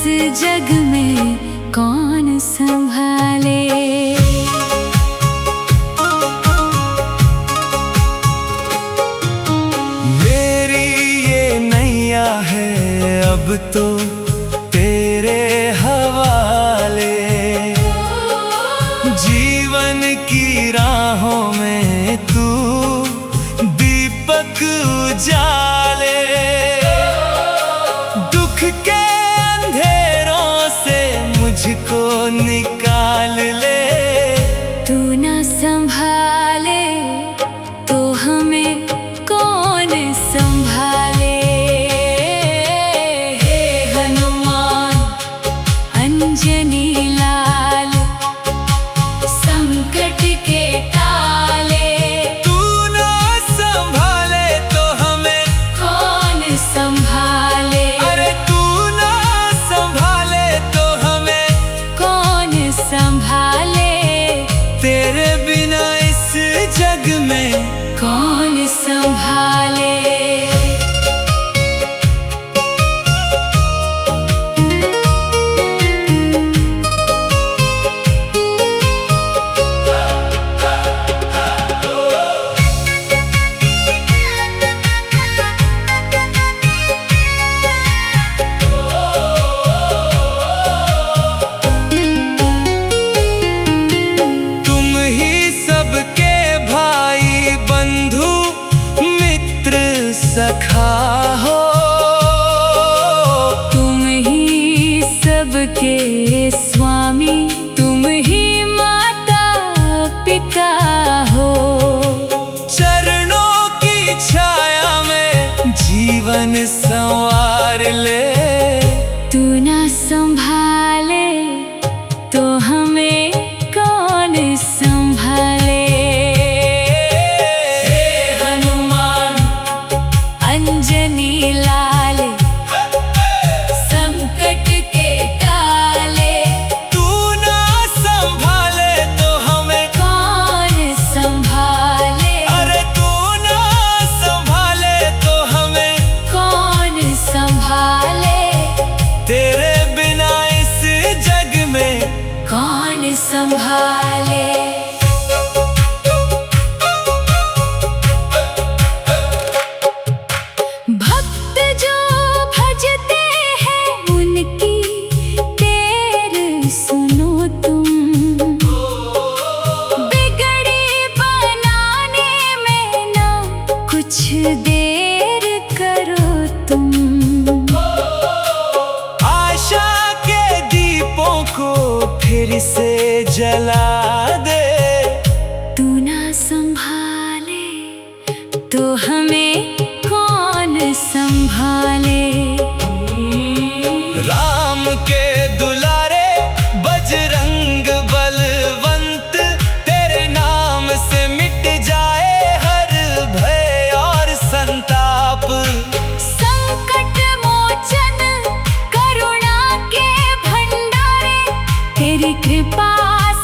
जग में कौन संभाले। मेरी ये नैया है अब तो तेरे हवाले, जीवन की राहों में तू दीपक उजाले। दुख के अंधेरों से मुझको निकाल ले। तू ना संभाले तो हमें कौन संभाले। हे हनुमान अंजनी लाल संकट के टाले। तू ना संभाले तो हमें कौन संभाले। अरे तू ना संभाले तो हमें कौन संभाले। तेरे बिना इस जग में कौन संभाले। तुम ही सबके भाई बंधु मित्र सखा हो। तुम ही सबके स्वामी, तुम ही माता पिता हो। चरणों की छाया में जीवन संवार ले। तू ना संभाले तो हमें कौन संभाले। हे हनुमान अंजनी लाल संकट के टाले। तू ना संभाले तो हमें कौन संभाले। अरे तू ना संभाले तो हमें कौन संभाले। तेरे बिना इस जग में कौन संभाले। भक्त जो भजते हैं उनकी तेर सुनो तुम। बिगड़ी बनाने में ना कुछ देर करो तुम। आशा के दीपों को फिर से जला दे। तू ना संभाले तो हमें कौन संभाले। राम के दुलारे बजरंग बलवंत, तेरे नाम से मिट जाए हर भय और संताप। संकट मोचन करुणा के भंडारे, तेरी कृपा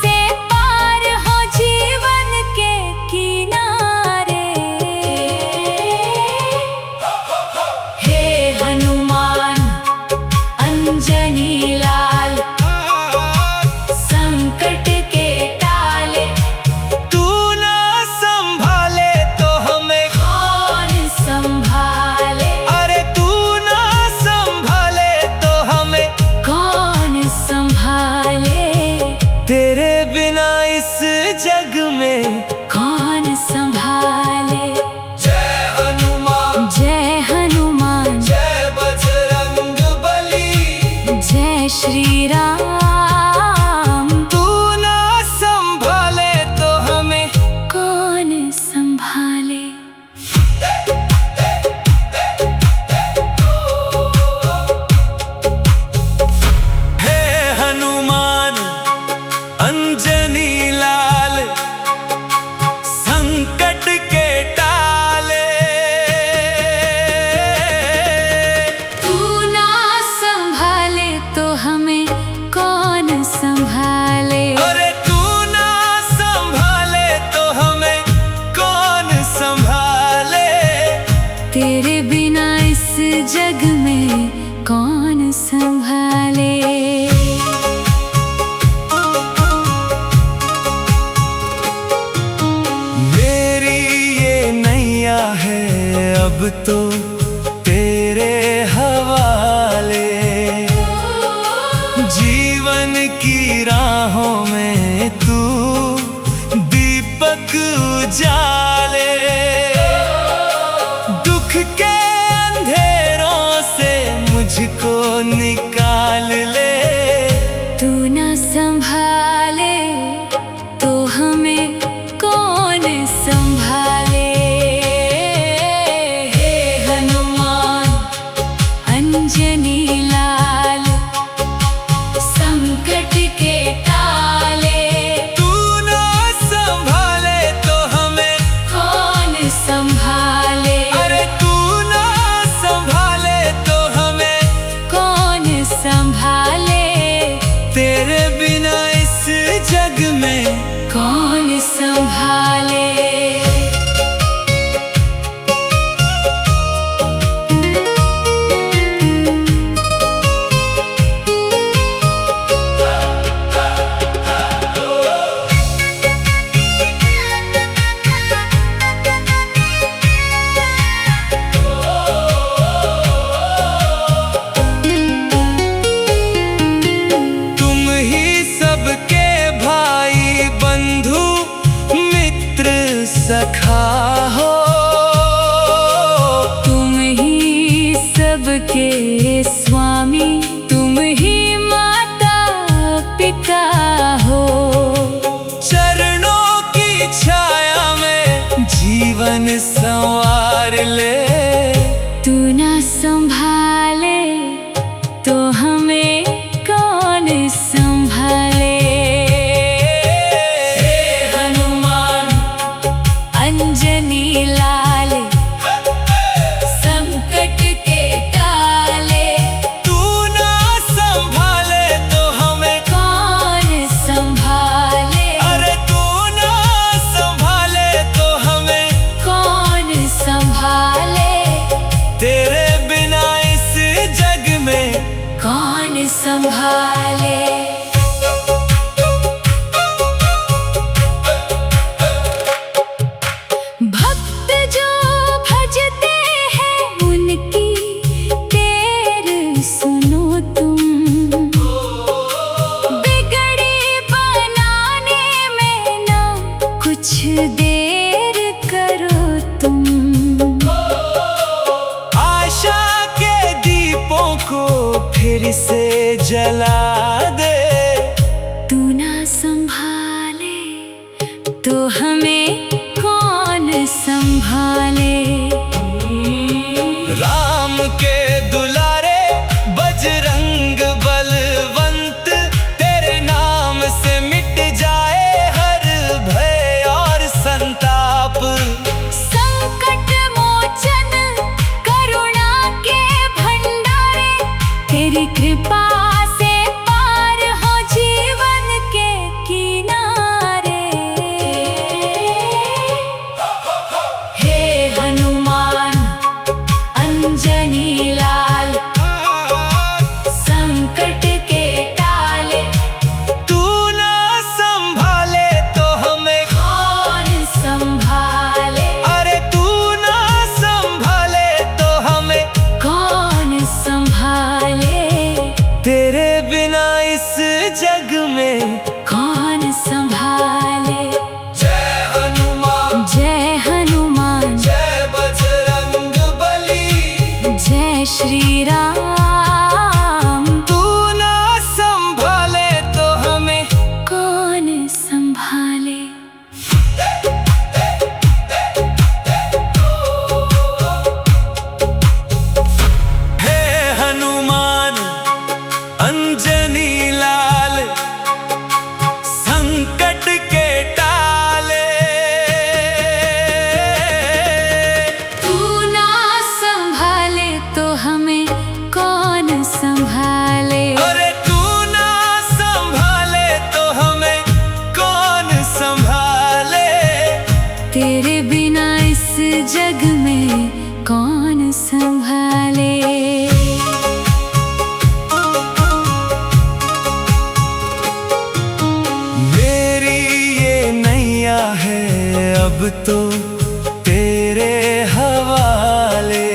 से पार हो जीवन के किनारे। हे हनुमान अंजनी लाल संकट के टाले। तू ना संभाले तो हमें कौन संभाले। अरे तू ना संभाले तो हमें कौन संभाले। तेरे बिना इस जग में कौन संभाले। जय हनुमान जय हनुमान जय बजरंग बली। जय श्री राम। तू ना संभाले तो हमें कौन संभाले। हे हनुमान अंजनी लाल संकट के टाले। तू ना संभाले तो हमें कौन संभाले। मेरी ये नैया है अब तो तेरे हवाले, जीवन की राहों में तू दीपक उजाले। दुख के अंधेरों से मुझको निकाल ले। तू ना संभाले तो हमें कौन संभाले। हे हनुमान अंजनी लाल, संकट के टाले। तू ना संभाले तो हमें कौन संभाले। अरे तू ना संभाले तो हमें कौन संभाले। तेरे बिना इस जग में कौन संभाले। तुम ही सबके भाई बंधु मित्र सखा हो। तुम ही सबके स्वामी, तुम ही माता पिता हो। चरणों की छाया में जीवन संवार ले। तू ना संभाले तो हमें कौन संभाले। हे हनुमान अंजनी लाल, संकट के टाले। तू ना संभाले तो हमें कौन संभाले। अरे तू ना संभाले तो हमें कौन संभाले। तेरे बिना इस जग में कौन संभाले। भक्त जो भजते हैं उनकी देर सुनो तुम। बिगड़ी बनाने में ना कुछ देर करो तुम। आशा के दीपों को फिर से जला दे। तू ना संभाले तो हमें कौन संभाले। राम के दुलारे बजरंग बलवंत, तेरे नाम से मिट जाए हर भय और संताप। संकट मोचन करुणा के भंडारे, तेरी कृपा से पार हो जीवन के किनारे। हे हनुमान अंजनी लाल, संकट के टाले। तू ना संभाले तो हमें कौन संभाले। अरे तू ना संभाले तो हमें कौन संभाले। तेरे बिना इस जग में कौन संभाले। जय हनुमान जय हनुमान, जय बजरंग बली। जय श्री राम। तू ना संभाले तो हमें कौन संभाले। हे हनुमान अंजनी लाल, तो तेरे हवाले।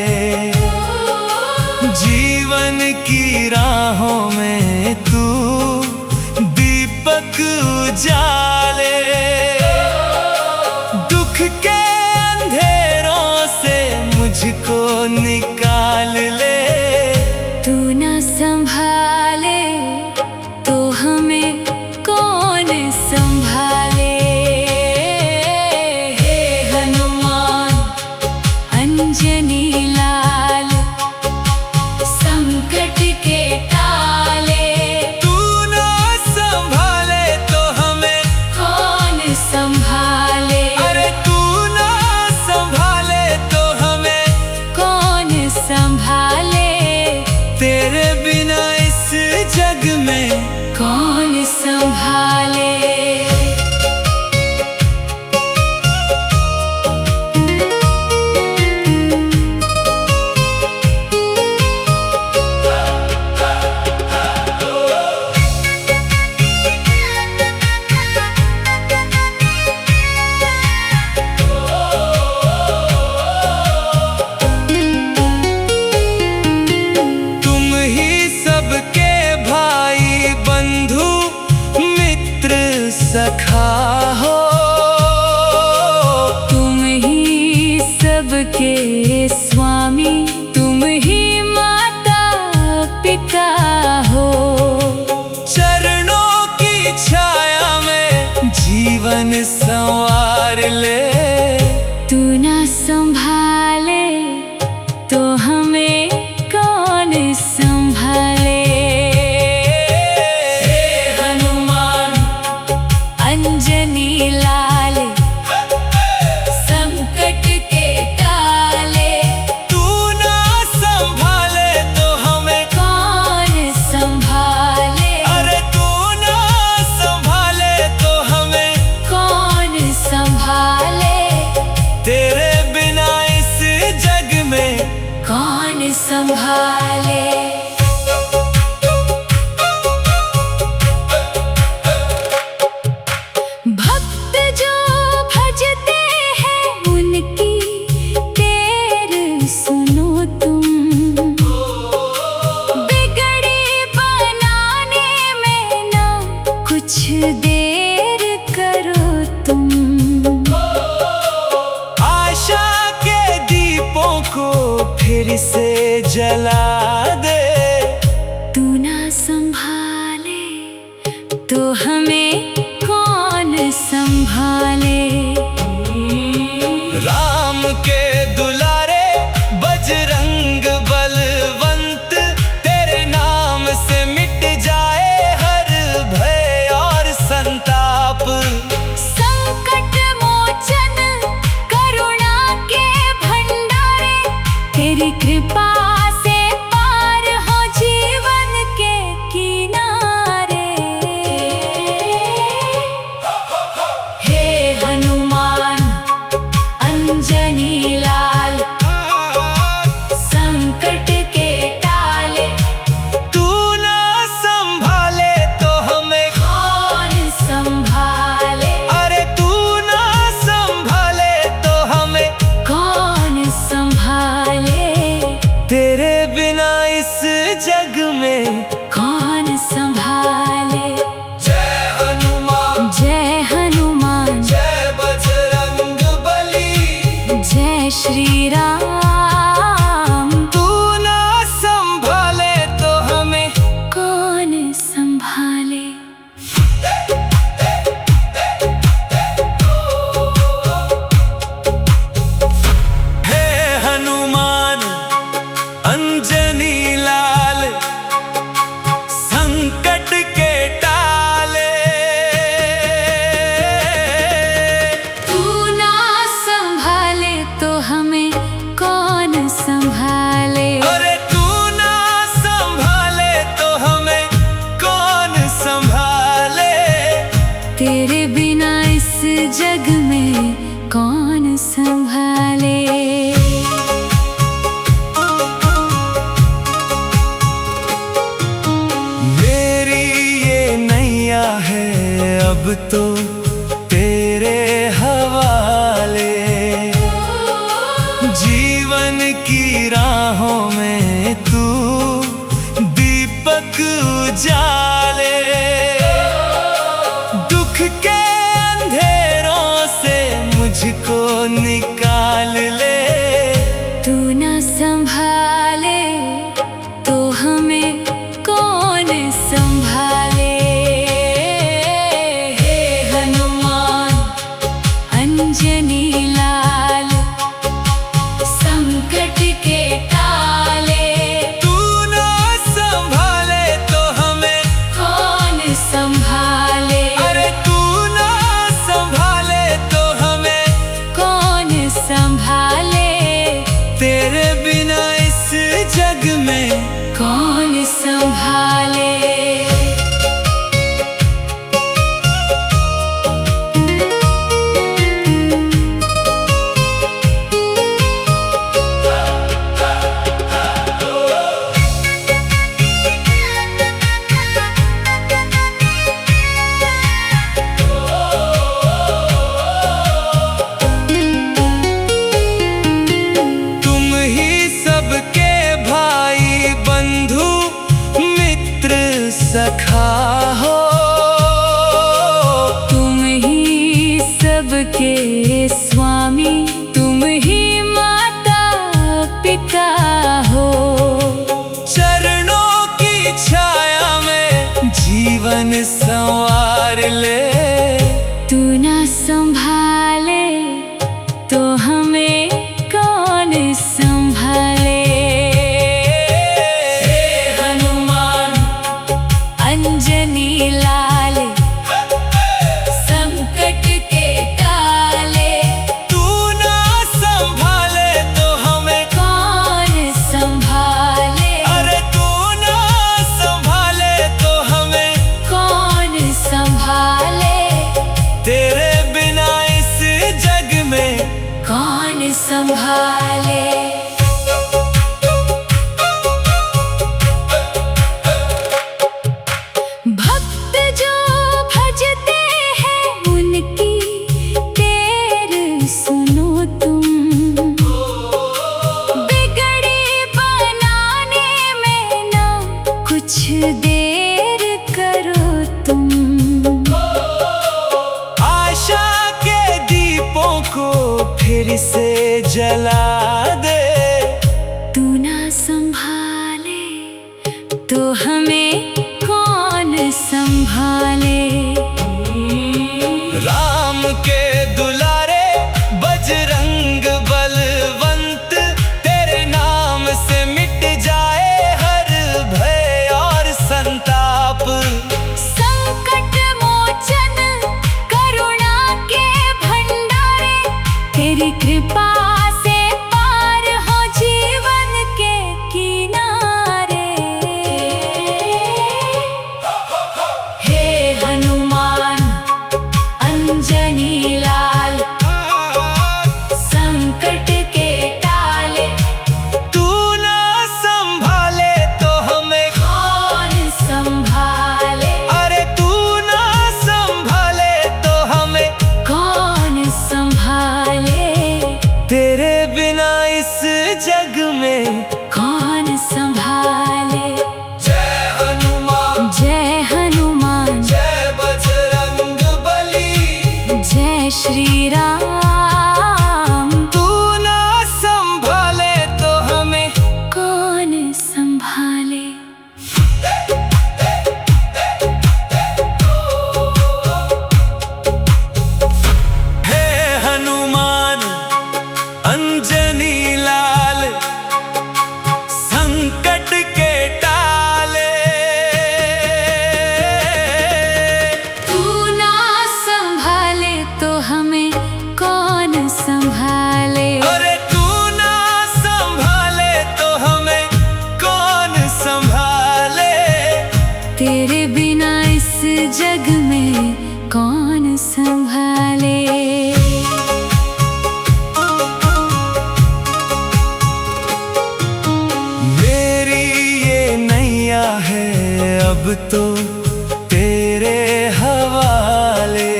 जीवन की राहों में तू दीपक उजाले। दुख के अंधेरों से मुझको निकाल ले। तू ना संभाले तो हमें कौन संभाले। हे हनुमान अंजनी लाल संकट के टाले। तू ना संभाले तो हमें कौन संभाले। अरे तू ना संभाले तो हमें कौन संभाले। तेरे बिना इस जग में कौन संभाले। तुम ही सबके भाई बंधु मित्र सखा हो। तुम ही सबके स्वामी, तुम ही माता पिता हो। चरणों की छाया में जीवन संवार ले। तू ना संभाले तो हमें कौन संभाले। हे हनुमान अंजनी लाल संकट के टाले। तू ना संभाले तो हमें कौन संभाले। अरे तू ना संभाले तो हमें कौन संभाले। तेरे बिना इस जग में कौन संभाले। भक्त जो भजते हैं उनकी देर सुनो तुम। बिगड़ी बनाने में ना कुछ देर करो तुम। आशा के दीपों को फिर से जला दे। तू ना संभाले तो हमें कौन संभाले। राम के दुलारे बजरंग बलवंत तेरे नाम से मिट जाए हर भय और संताप। संकट मोचन करुणा के भंडारे। तेरी कृपा से पार हो जीवन के किनारे। हे हनुमान अंजनी लाल संकट के टाले। तू ना संभाले तो हमें कौन संभाले। अरे तू ना संभाले तो हमें कौन संभाले। तेरे बिना इस जग में कौन संभाले। जय हनुमान जय हनुमान जय बजरंग बली। जय श्री राम। तू ना संभाले तो हमें कौन संभाले। हे हनुमान अंजनी लाल संकट के टाले। तू ना संभाले तो हमें कौन संभाले। अरे तू ना संभाले तो हमें कौन संभाले। तेरे बिना इस जग में कौन संभाले। अब तो तेरे हवाले। उजाले, दुख के अंधेरों से मुझको निकाल ले। तू ना संभाले तो हमें कौन संभाले। हे हनुमान अंजनी लाल, संकट के टाले। तू ना संभाले तो हमें कौन संभाले। अरे तू ना संभाले तो हमें कौन संभाले। तेरे बिना इस जग में कौन संभाले। तुम ही सबके भाई बंधु मित्र सखा हो। तुम ही सबके स्वामी, तुम ही माता पिता हो। चरणों की छाया में जीवन संवार ले। तू ना संभाले तो हमें कौन संभाले। हे हनुमान अंजनी लाल, संकट के टाले। तू ना संभाले तो हमें कौन संभाले। अरे तू ना संभाले तो हमें कौन संभाले। तेरे बिना इस जग में कौन संभाले। भक्त जो भजते हैं उनकी देर सुनो तुम। बिगड़ी बनाने में ना कुछ देर करो तुम। आशा के दीपों को फिर से जला दे। तू ना संभाले तो हमें कौन संभाले। राम के दुलारे बजरंग बलवंत, तेरे नाम से मिट जाए हर भय और संताप। संकट मोचन करुणा के भंडारे, तेरी कृपा से पार हो जीवन के किनारे। हे हनुमान अंजनी लाल, संकट के टाले। तू ना संभाले तो हमें कौन संभाले। अरे तू ना संभाले तो हमें कौन संभाले। तेरे बिना इस जग में कौन संभाले। जय हनुमान जय हनुमान, जय बजरंग बली। जय श्री राम। तू ना संभाले तो हमें कौन संभाले। हे हनुमान अंजनी लाल, संकट के टाले। तू ना संभाले तो हमें कौन संभाले। अरे तू ना संभाले तो हमें कौन संभाले। तेरे बिना इस जग में कौन संभाले। मेरी ये नैया है अब तो तेरे हवाले।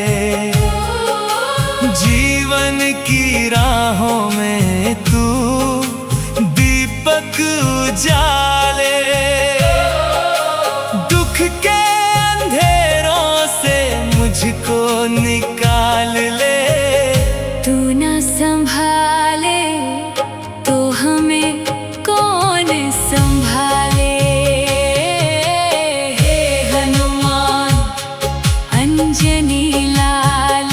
जीवन की राहों में तू दीपक उजाले। दुख के अंधेरों से मुझको निकाल ले। तू ना संभाले तो हमें कौन संभाले। हे हनुमान अंजनी लाल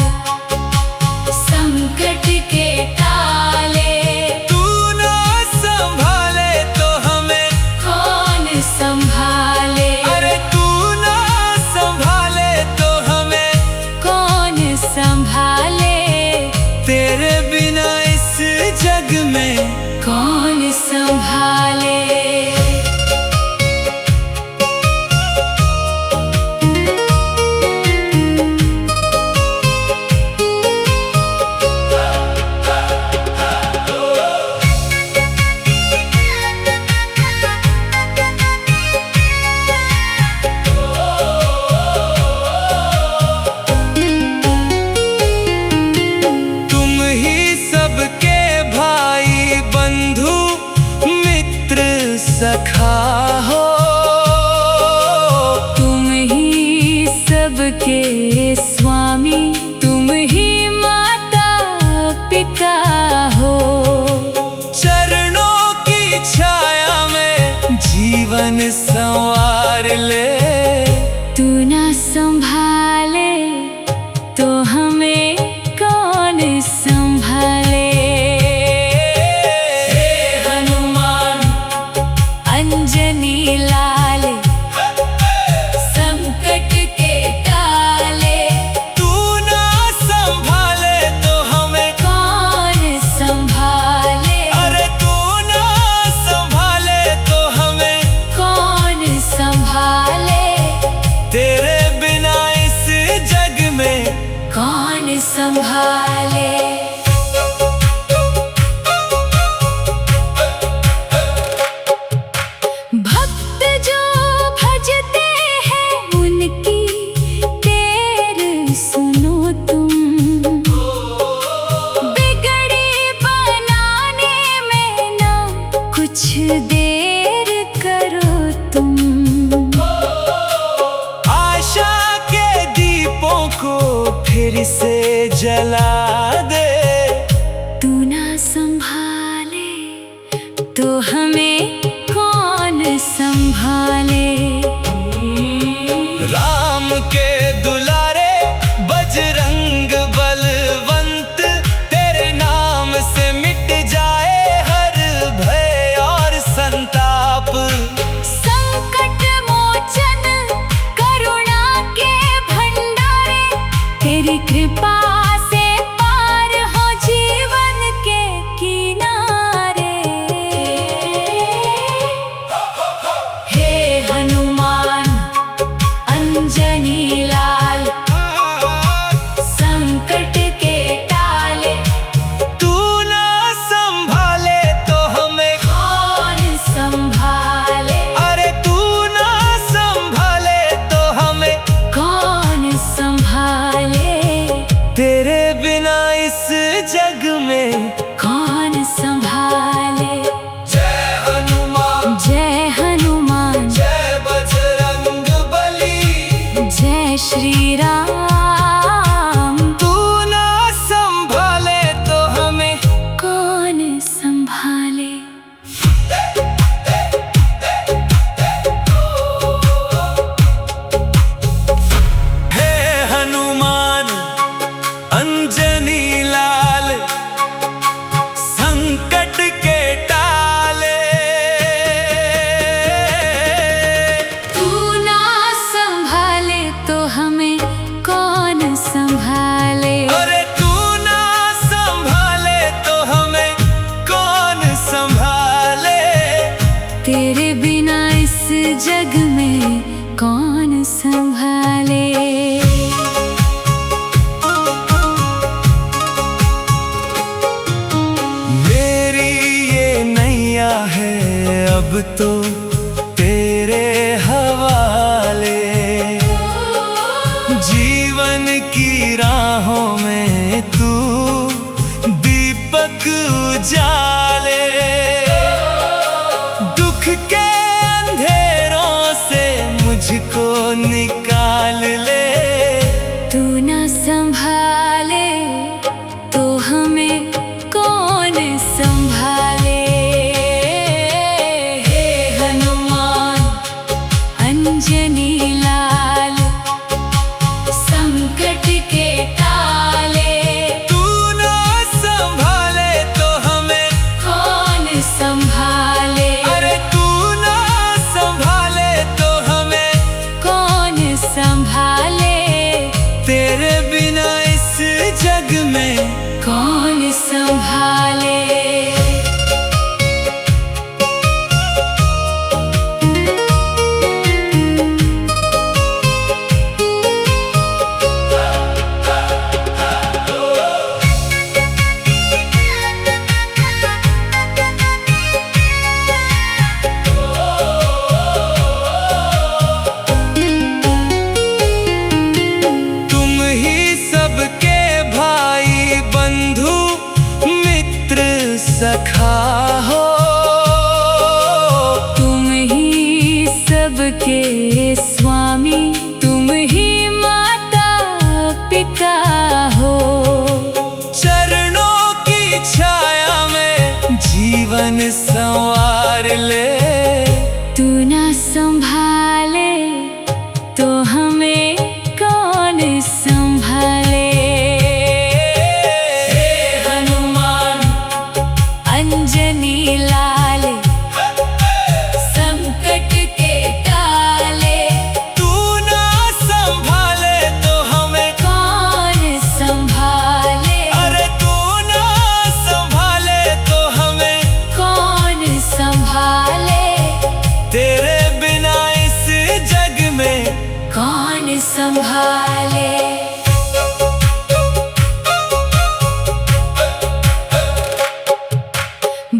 संकट के टाले। तू ना संभाले तो हमें कौन संभाले। अरे तू ना संभाले तो हमें कौन संभाले। तेरे बिना इस जग में कौन संभाले। तुम ही सबके भाई बंधु मित्र सखा हो। तुम ही सबके स्वामी, तुम ही माता पिता हो। चरणों की छाया में जीवन संवार ले। तू ना संभाले तो हमें कौन संभाले। हे हनुमान अंजनी लाल संकट के टाले। तू ना संभाले तो हमें कौन संभाले। अरे तू ना संभाले तो हमें कौन संभाले। तेरे बिना इस जग में कौन संभाले। भक्त जो भजते हैं उनकी देर सुनो तुम। बिगड़ी बनाने में ना कुछ देर करो तुम। आशा के दीपों को फिर से जला दे। तू ना संभाले तो हमें कौन संभाले। राम के दुलारे बजरंग बलवंत तेरे नाम से मिट जाए हर भय और संताप। संकट मोचन करुणा के भंडारे तेरी कृपा से पार हो जीवन के किनारे। हे हनुमान अंजनी लाल संकट के टाले। तू ना संभाले तो हमें कौन संभाले। अरे तू ना संभाले तो हमें कौन संभाले। तेरे बिना इस जग में कौन संभाले। जय हनुमान जय हनुमान जय बजरंग बली। जय श्री राम। तू ना संभाले तो हमें कौन संभाले। हे हनुमान अंजनी लाल संकट के टाले। तू ना संभाले तो हमें कौन संभाले। अरे तू ना संभाले तो हमें कौन संभाले। तेरे बिना इस जग में कौन संभाले। मेरी ये नैया है अब तो तेरे हवाले। जीवन की राहों में तू दीपक उजाले। दुख के अंधेरों से मुझको निकाल ले। तू ना संभाले तो हमें कौन संभाले। हे हनुमान अंजनी लाल संकट के टाले। तू ना संभाले तो हमें कौन संभाले। अरे तू ना संभाले तो हमें कौन संभाले। तेरे बिना इस जग में कौन संभाले। तुम ही सबके भाई बंधु मित्र सखा हो। तुम ही सबके स्वामी, तुम ही माता पिता हो। चरणों की छाया में जीवन संवार ले। तू ना संभाले तो हमें कौन संभाले। हे हनुमान अंजनी लाल संकट के टाले। तू ना संभाले तो हमें कौन संभाले। अरे तू ना संभाले तो हमें कौन संभाले। तेरे बिना इस जग में कौन संभाले।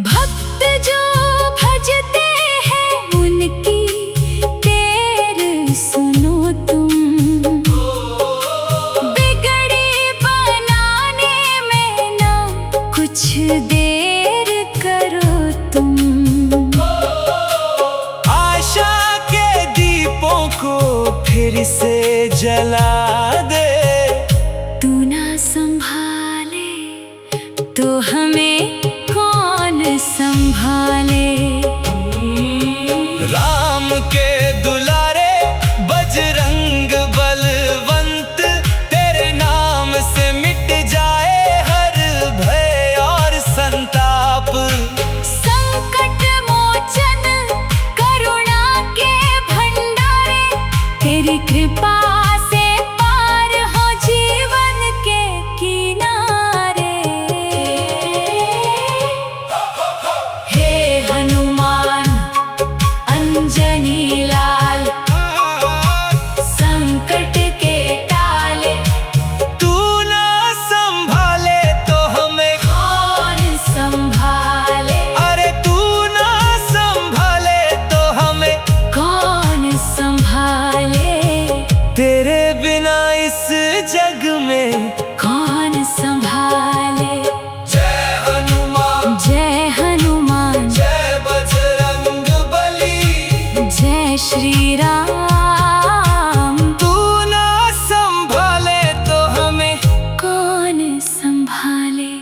भक्त जो भजते हैं उनकी देर सुनो तुम। बिगड़ी बनाने में ना कुछ देर करो तुम। आशा के दीपों को फिर से जला दे। तू ना संभाले तो हमें कौन संभाले। राम के दुलारे बजरंग बलवंत, तेरे नाम से मिट जाए हर भय और संताप। संकट मोचन करुणा के भंडारे, तेरी कृपा से पार हो जीवन के किनारे। हे हनुमान अंजनी लाल संकट के टाले। तू ना संभाले तो हमें कौन संभाले। अरे तू ना संभाले तो हमें कौन संभाले। तेरे बिना इस जग में कौन संभाले। जय हनुमान जय हनुमान जय बजरंग बली। जय श्री राम। तू ना संभाले तो हमें कौन संभाले।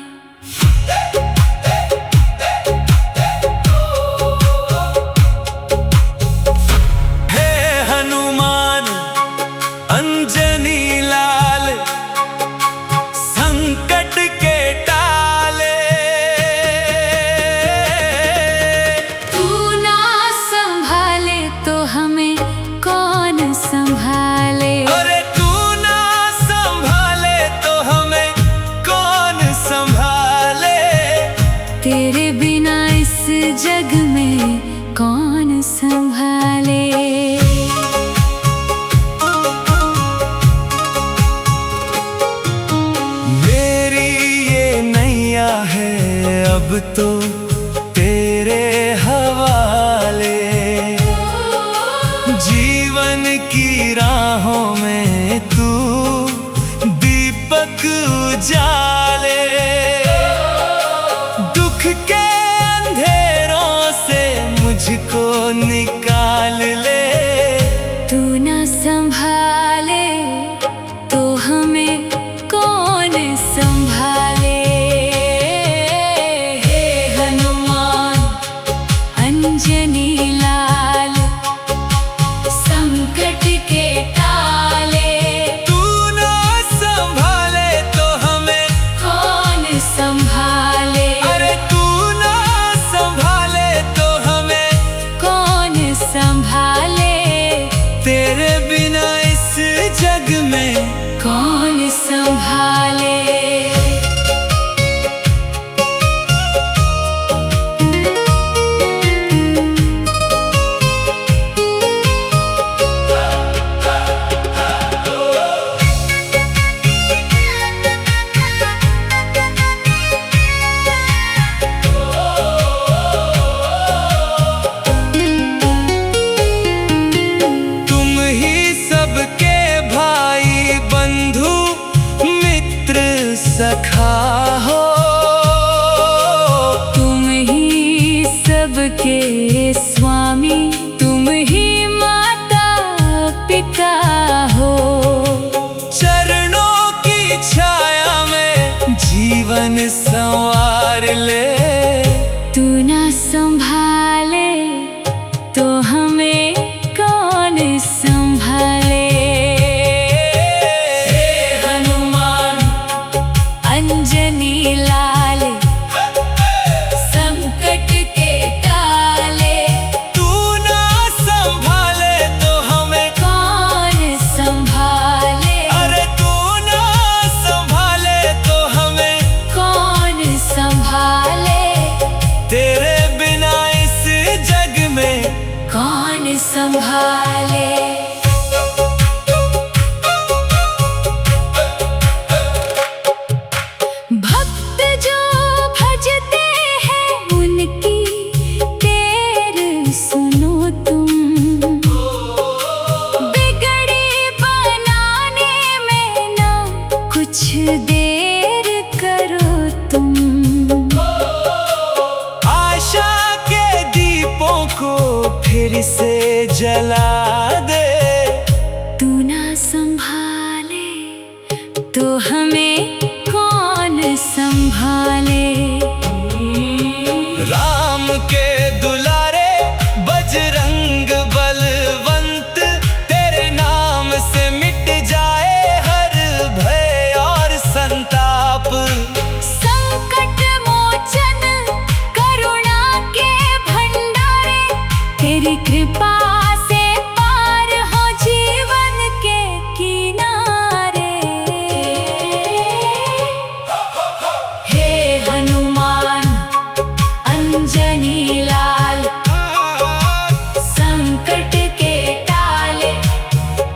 हे हनुमान अंजनी लाल संकट के टाले। तू ना संभाले तो हमें कौन संभाले। अरे तू ना संभाले तो हमें कौन संभाले। तेरे बिना इस जग में कौन संभाले। मेरी ये नैया है अब तो तेरे हवाले। जीवन की राहों में तू दीपक उजाले। दुख के अंधेरों से मुझको निकाल ले। तू ना संभाले तो हमें कौन संभाले। हे हनुमान अंजनी लाल संकट के टाले। तू ना संभाले तो हमें कौन संभाले। अरे तू ना संभाले तो हमें कौन संभाले। तेरे बिना इस जग में कौन संभाले। तुम ही सबके भाई बंधु मित्र सखा हो। तुम ही सबके स्वामी, तुम ही माता पिता हो। चरणों की छाया में जीवन संवार ले। तू ना संभाले तो हमें कौन संभाले। हे हनुमान अंजनी लाल संकट के टाले। तू ना संभाले तो हमें कौन संभाले। अरे तू ना संभाले तो हमें कौन संभाले। तेरे बिना इस जग में कौन संभाले। भक्त जो भजते हैं उनकी देर सुनो तुम। बिगड़ी बनाने में ना कुछ देर करो तुम। आशा के दीपों को फिर से जला दे। तू ना संभाले तो हमें कौन संभाले। राम के दुलारे बजरंग बलवंत, तेरे नाम से मिट जाए हर भय और संताप। संकट मोचन करुणा के भंडारे, तेरी कृपा से पार हो जीवन के किनारे। हे हनुमान अंजनी लाल संकट के टाले।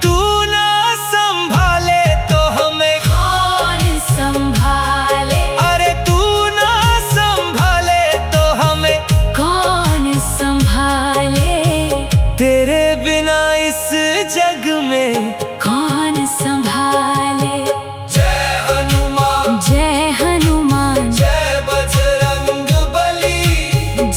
तू ना संभाले तो हमें कौन संभाले। अरे तू ना संभाले तो हमें कौन संभाले। तेरे बिना इस जग में कौन संभाले। जय हनुमान जय हनुमान जय बजरंग बली।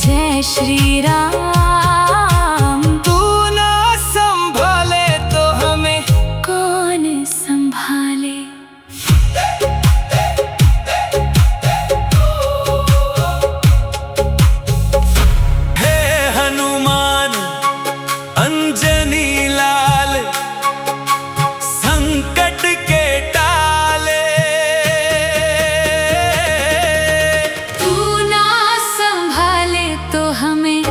जय श्री राम। तू ना संभाले तो हमें कौन संभाले। हे हनुमान अंजनी लाल संकट के टाले। तू ना संभाले तो हमें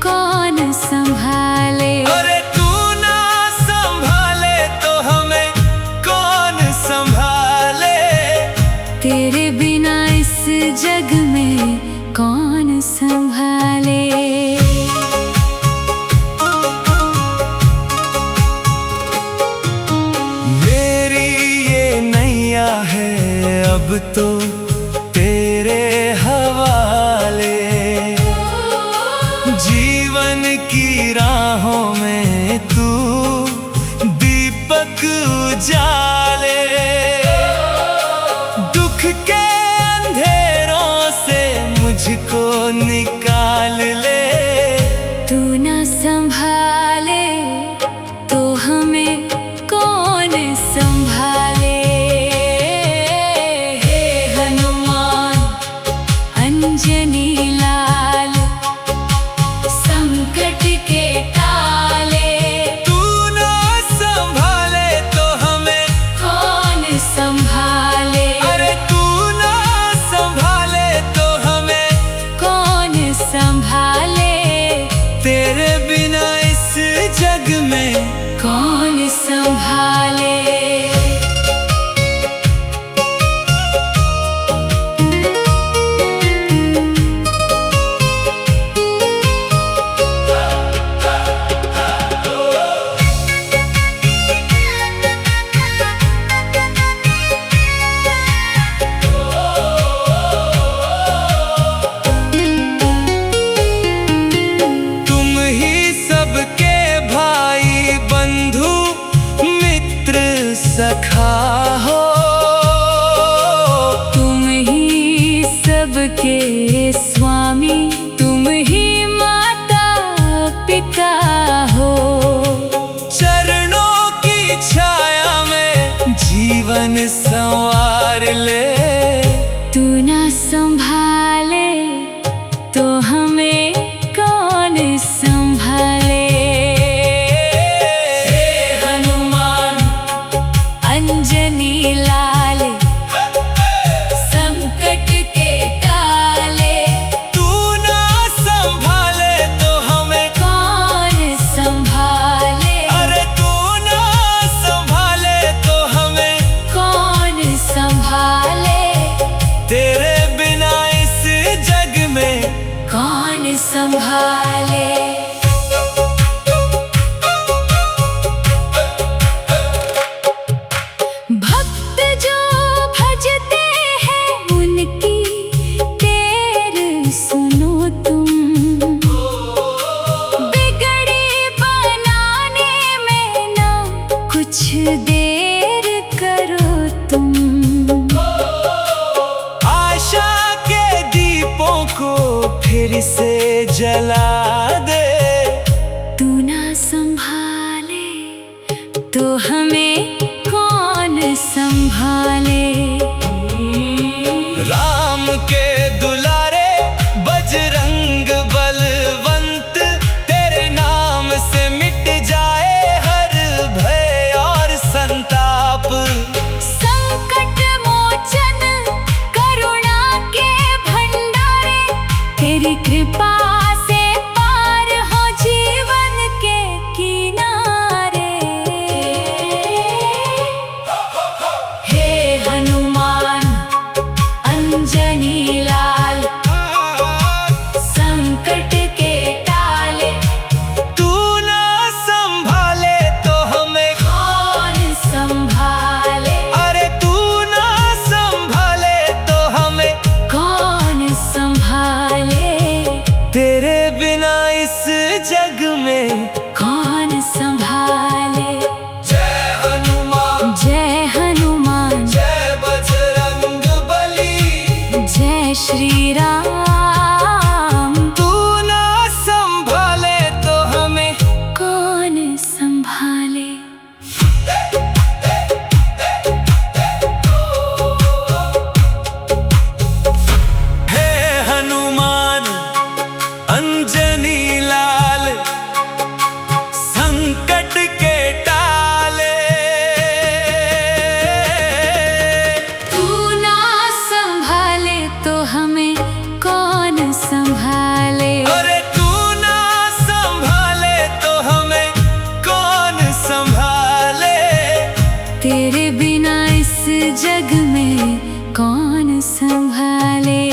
कौन संभाले। अरे तू ना संभाले तो हमें कौन संभाले। तेरे बिना इस जग में कौन संभाले। मेरी ये नैया है अब तो तेरे हवाले। जीवन की राहों में तू दीपक उजाले। दुख के अंधेरों से मुझको निकाल ले। तू ना संभाले तो हमें संभाले। सखा हो तुम ही सबके स्वामी, तुम ही माता पिता हो। चरणों की छाया में जीवन संवार ले। तू ना संभाले तो हमें कौन संभाले। अंजनी लाल संकट के टाले। तू ना संभाले तो हमें कौन संभाले। अरे तू ना संभाले तो हमें कौन संभाले। तेरे बिना इस जग में कौन संभाले। कुछ देर करो तुम, आशा के दीपों को फिर से जला दे। तू ना संभाले तो हमें कौन संभाले। राम के दुलारे बजरंग बलवंत, तेरे नाम से मिट जाए हर भय और संताप। संकट मोचन करुणा के भंडारे, तेरी कृपा से पार हो जीवन के किनारे। हे हनुमान अंजनी लाल संकट के टाले। तू ना संभाले तो हमें कौन संभाले। अरे तू ना संभाले तो हमें कौन संभाले। तेरे बिना इस जग में कौन संभाले। जय हनुमान जय हनुमान जय बजरंग बली। जय श्री राम। तू ना संभाले तो हमें कौन संभाले। हे हनुमान अंजनी लाल संकट के टाले। तू ना संभाले तो हमें कौन संभाले। अरे तू ना संभाले तो हमें कौन संभाले। तेरे बिना इस जग में कौन संभाले।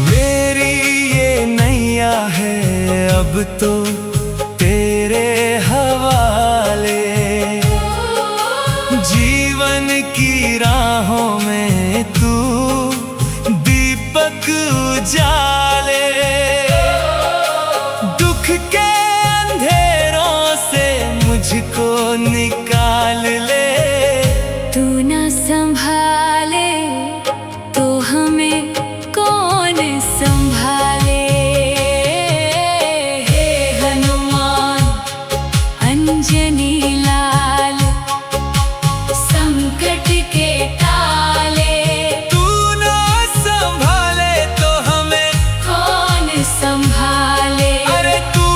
मेरी ये नैया है अब तो तेरे हवाले। जीवन की राहों में तू दीपक उजाले। दुख के अंधेरों से मुझको निकाल ले। तू ना संभाले तो हमें कौन संभाले। हे हनुमान अंजनी लाल संकट के टाले। तू ना संभाले तो हमें कौन संभाले। अरे तू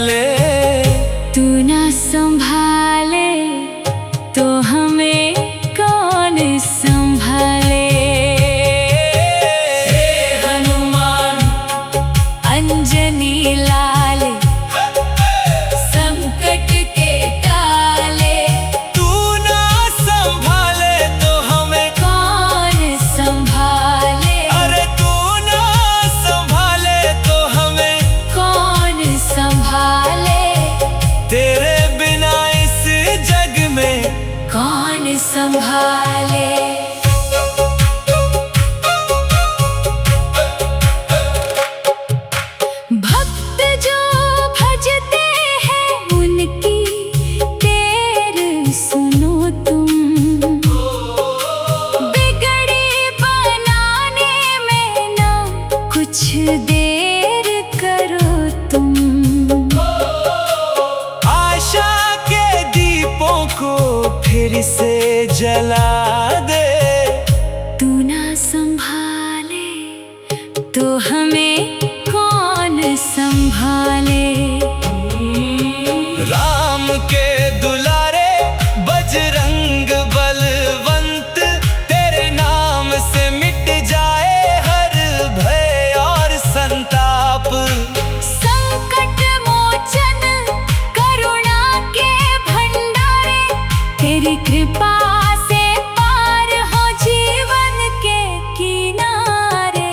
संभाले, तू ना संभाले तो हमें कौन संभाले। हे हनुमान अंजनी लाल संकट के टाले, तू ना संभाले तो हमें कौन संभाले। अरे तू ना संभाले तो हमें कौन संभाले, तेरे बिना इस जग में कौन संभाले। भक्त जो भजते हैं उनकी देर सुनो तुम, बिगड़ी बनाने में ना कुछ देर करो तुम। आशा के दीपों को फिर से जला दे, तू ना संभाले तो हमें कौन संभाले। राम के दुलारे बजरंग बलवंत, तेरे नाम से मिट जाए हर भय और संताप। संकट मोचन करुणा के भंडारे, तेरी कृपा से पार हो जीवन के किनारे।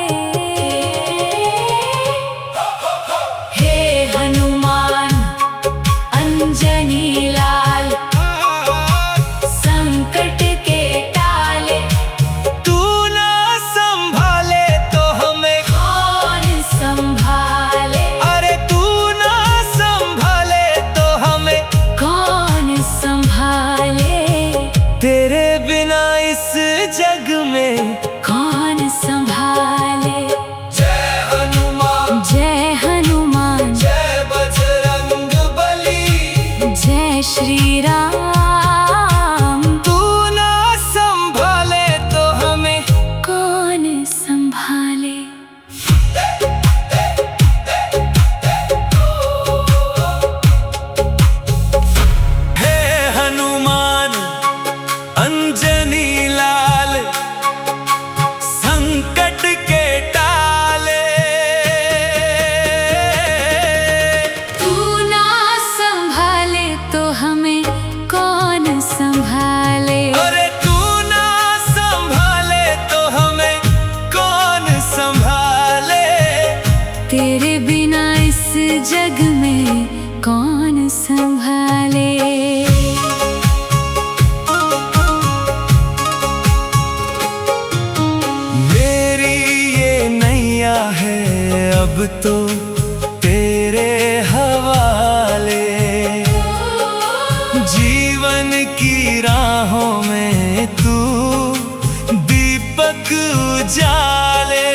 हे हनुमान अंजनी लाल संकट के टाले, तू ना संभाले तो हमें कौन संभाले। अरे तू ना संभाले तो हमें कौन संभाले, तेरे बिना इस जग में कौन संभाले। जय हनुमान, जय हनुमान, जय बजरंग बली, जय श्री राम। तू ना संभाले तो हमें कौन संभाले। हे हनुमान अंजनी लाल संकट के टाले, तू ना संभाले तो हमें कौन संभाले। अरे तू ना संभाले तो हमें कौन संभाले, तेरे बिना इस जग में कौन संभाले। मेरी ये नैया है अब तो तेरे हवाले, जीवन की राहों में तू दीपक उजाले।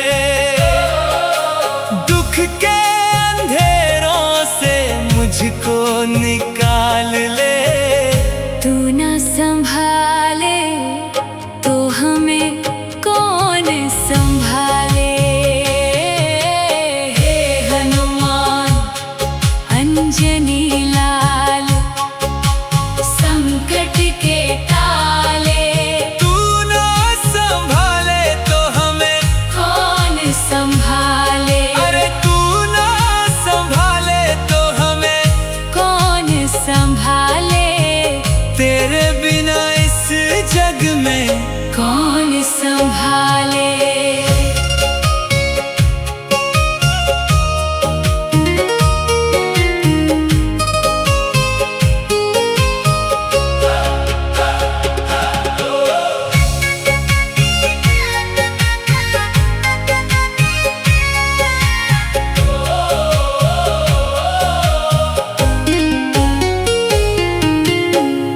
दुख के अंधेरों से मुझको निकाल ले, तू ना संभाले तो हमें कौन संभाले। हे हनुमान अंजनी लाल संकट के टाले, तू ना संभाले तो हमें कौन संभाले। अरे तू ना संभाले तो हमें कौन संभाले, तेरे बिना इस जग में कौन संभाले।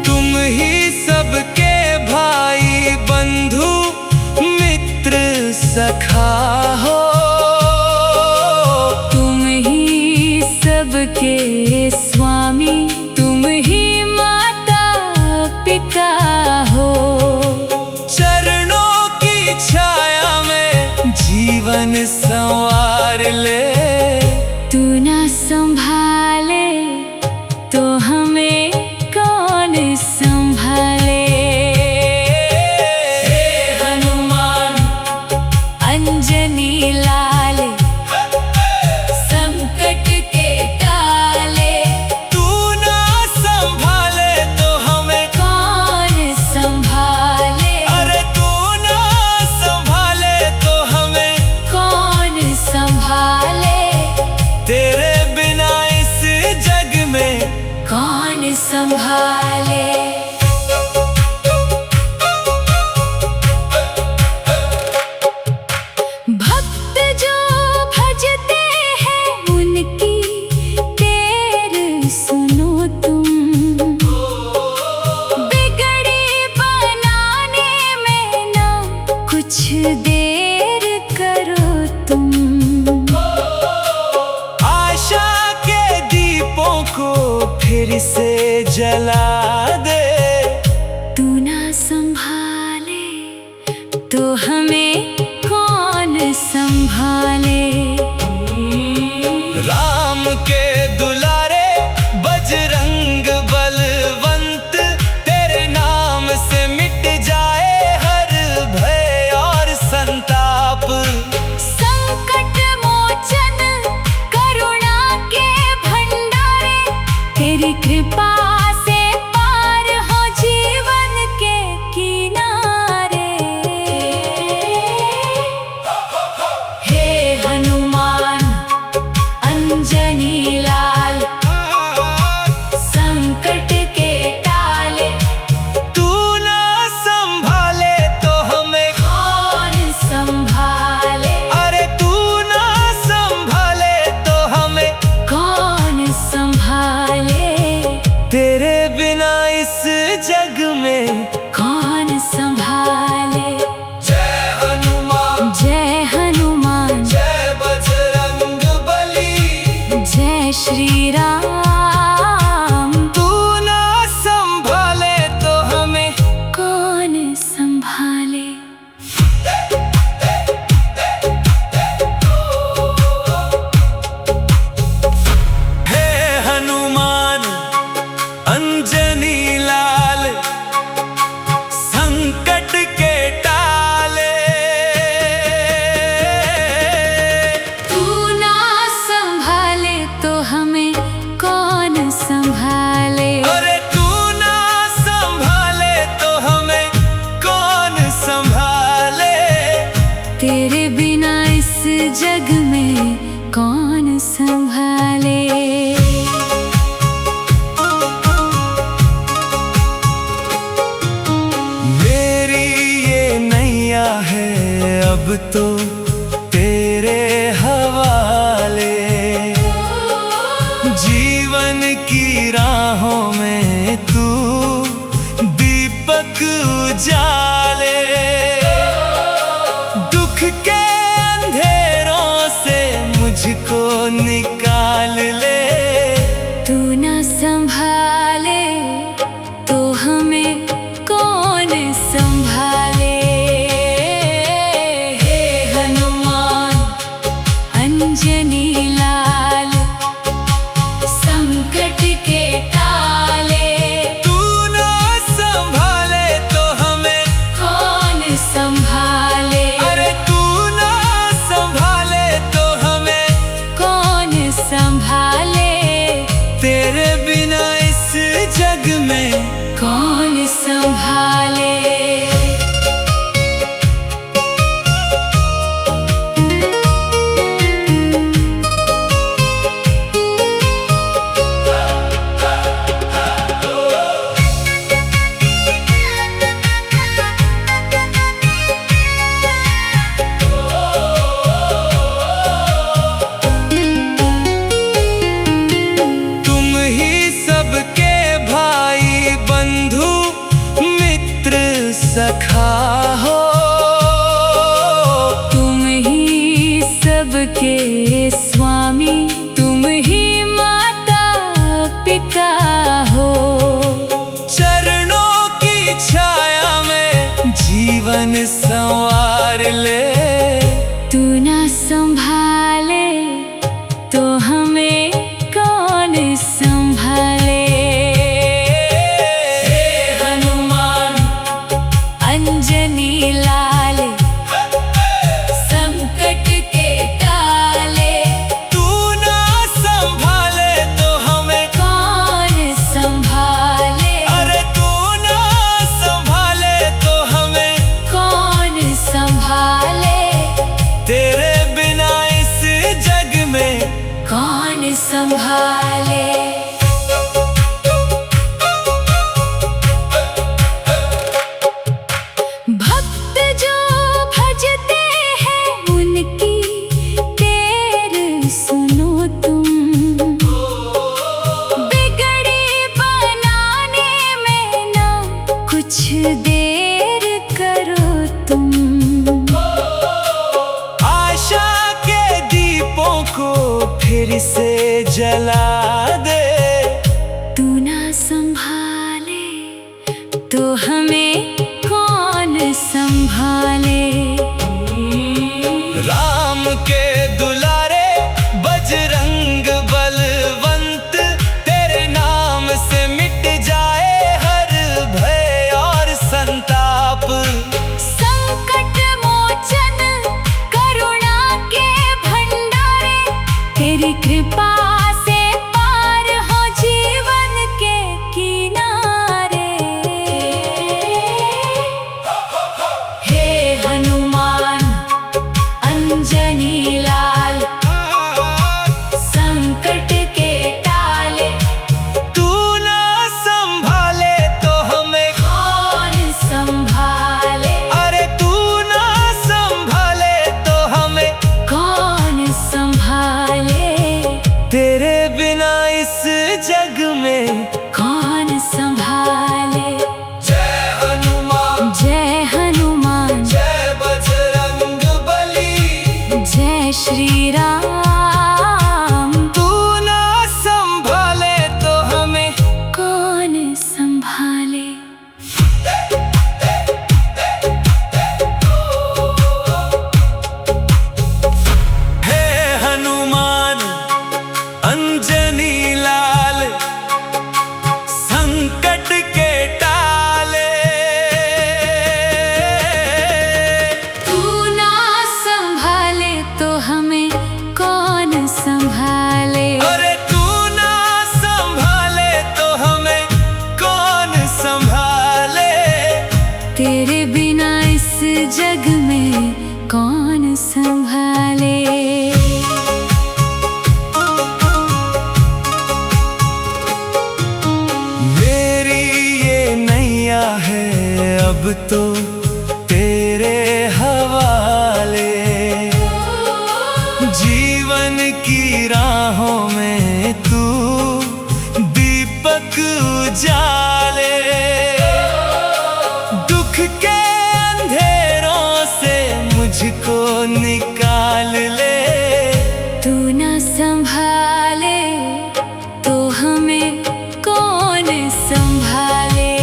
तुम ही सबके भाई बंधु मित्र सखा हो, तुम ही सबके स्वामी, तुम ही माता पिता हो। चरणों की छाया में जीवन संवार ले, तू ना संभाले संभाले। भक्त जो भजते हैं उनकी देर सुनो तुम, बिगड़ी बनाने में ना कुछ देर करो तुम। आशा के दीपों को फिर से जला दे। तू ना संभाले तो हमें कौन संभाले। राम के दुलारे बजरंग बलवंत, तेरे नाम से मिट जाए हर भय और संताप। संकट मोचन करुणा के भंडारे, तेरी कृपा से पार हो जीवन के किनारे। हे हनुमान अंजनी लाल, संकट के टाले। तू ना संभाले तो हमें कौन संभाले। अरे तू ना संभाले तो हमें कौन संभाले। तेरे बिना इस जग में कौन संभाले। जय हनुमान, जय हनुमान, जय बजरंग बली। जय श्री राम। तू ना संभाले तो हमें कौन संभाले। हे हनुमान अंजनी लाल, संकट के टाले। तू ना संभाले तो हमें कौन संभाले। अरे तू ना संभाले तो हमें कौन संभाले। तेरे बिना इस जग में कौन संभाले। मेरी ये नैया है अब तो तेरे हवाले। जीवन की राहों में तू दीपक उजाले। दुख के अंधेरों से मुझको निकाल ले। तू ना संभाले तो हमें कौन संभाले। हे हनुमान अंजनी लाल, संकट के टाले। तू ना संभाले तो हमें कौन संभाले। अरे तू ना संभाले तो हमें कौन संभाले। तेरे बिना इस जग में कौन संभाले। तुम ही सबके भाई बंधु मित्र सखा हो। तुम ही सबके स्वामी, तुम ही माता पिता हो। चरणों की छाया में जीवन संवार ले। तू ना संभाले तो हमें कौन संभाले। हे हनुमान अंजनी लाल, संकट के टाले। तू ना संभाले तो हमें कौन फिर से जला दे। तू ना संभाले तो हमें कौन संभाले। राम के दुलारे बजरंग बलवंत, तेरे नाम से मिट जाए हर भय और संताप। संकट मोचन करुणा के भंडारे, तेरी कृपा से पार हो जीवन के किनारे। हे हनुमान अंजनी लाल, संकट के टाले। तू ना संभाले तो हमें कौन संभाले। अरे तू ना संभाले तो हमें कौन संभाले। तेरे बिना इस जग में कौन संभाले। जय हनुमान, जय हनुमान, जय बजरंग बली। जय श्री राम। तू ना संभाले तो हमें कौन संभाले। हे हनुमान अंजनी लाल, संकट के टाले। तू ना संभाले तो हमें कौन संभाले। अरे तू ना संभाले तो हमें कौन संभाले। तेरे बिना इस जग में कौन संभाले। मेरी ये नैया है अब तो तेरे हवाले। जीवन की राहों में तू दीपक उजाले। दुख के अंधेरों से मुझको निकाल ले। तू ना संभाले तो हमें कौन संभाले।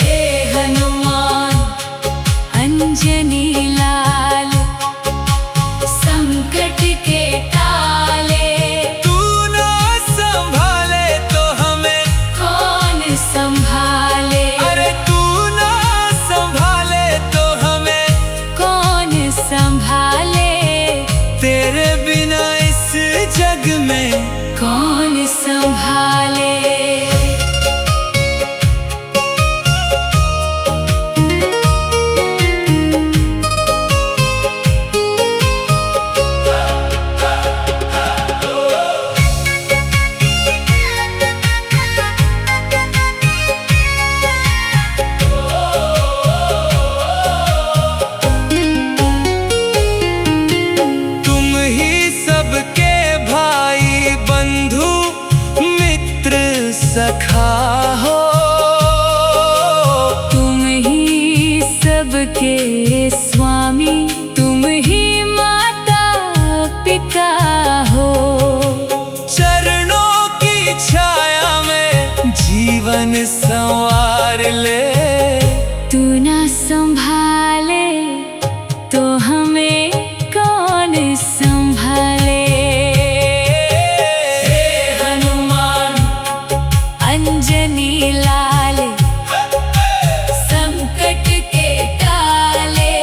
हे हनुमान अंजनी लाल, संकट के टाले। तू ना संभाले तो हमें कौन संभाले। अरे तू ना संभाले तो हमें कौन संभाले। तेरे बिना इस जग में कौन संभाले। तुम ही सबके भाई बंधु मित्र सखा हो। तुम ही सबके स्वामी, तुम ही माता पिता हो। चरणों की छाया में जीवन संवार ले। तू ना संभाले तो हमें कौन संभाले। हे हनुमान अंजनी लाल, संकट के टाले।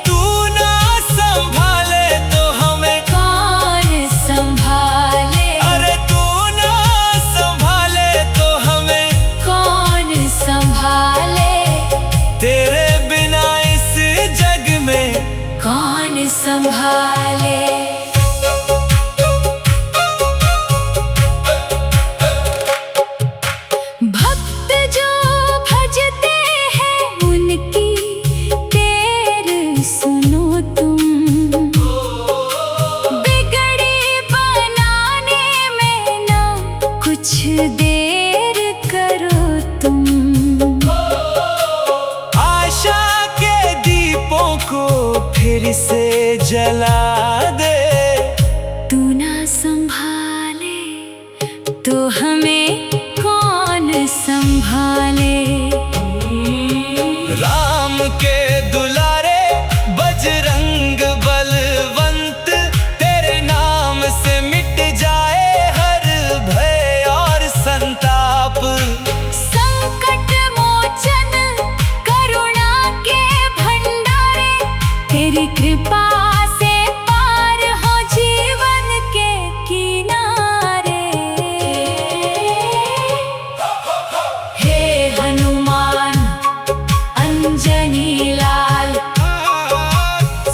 तू ना संभाले तो हमें कौन संभाले। अरे तू ना संभाले तो हमें कौन संभाले। तेरे बिना इस जग में कौन संभाले। भक्त जो भजते हैं उनकी देर सुनो तुम। बिगड़ी बनाने में ना कुछ देर करो तुम। आशा के दीपों को फिर से जला दे। तू ना तो हमें कौन संभाले। राम के दुलारे बजरंग बलवंत, तेरे नाम से मिट जाए हर भय और संताप। संकट मोचन करुणा के भंडारे, तेरी कृपा से पार हो जीवन के किनारे। हे हनुमान अंजनी लाल,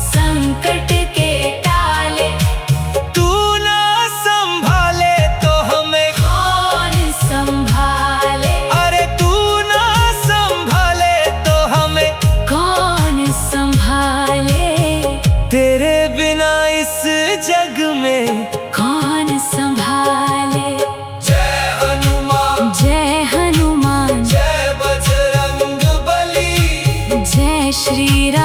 संकट के टाले, तू ना संभाले तो हमें कौन संभाले। अरे तू ना संभाले तो हमें कौन संभाले, तेरे बिना इस जग में कौन संभाले। जय हनुमान, जय हनुमान, जय बजरंग बली, जय श्री राम।